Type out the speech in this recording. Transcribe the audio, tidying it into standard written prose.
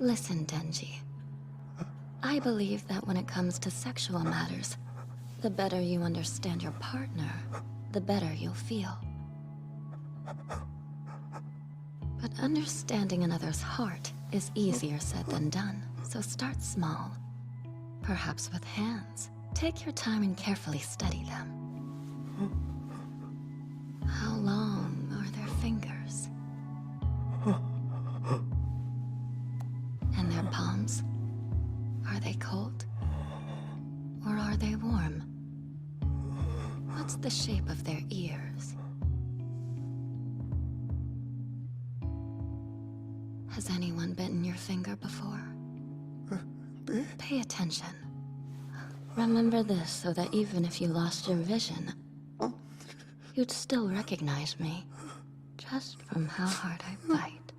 Listen, Denji. I believe that when it comes to sexual matters, the better you understand your partner, the better you'll feel. But understanding another's heart is easier said than done, so start small. Perhaps with hands. Take your time and carefully study them. How long are their fingers? And their palms? Are they cold? Or are they warm? What's the shape of their ears? Has anyone bitten your finger before? Pay attention. Remember this so that even if you lost your vision, you'd still recognize me, just from how hard I bite.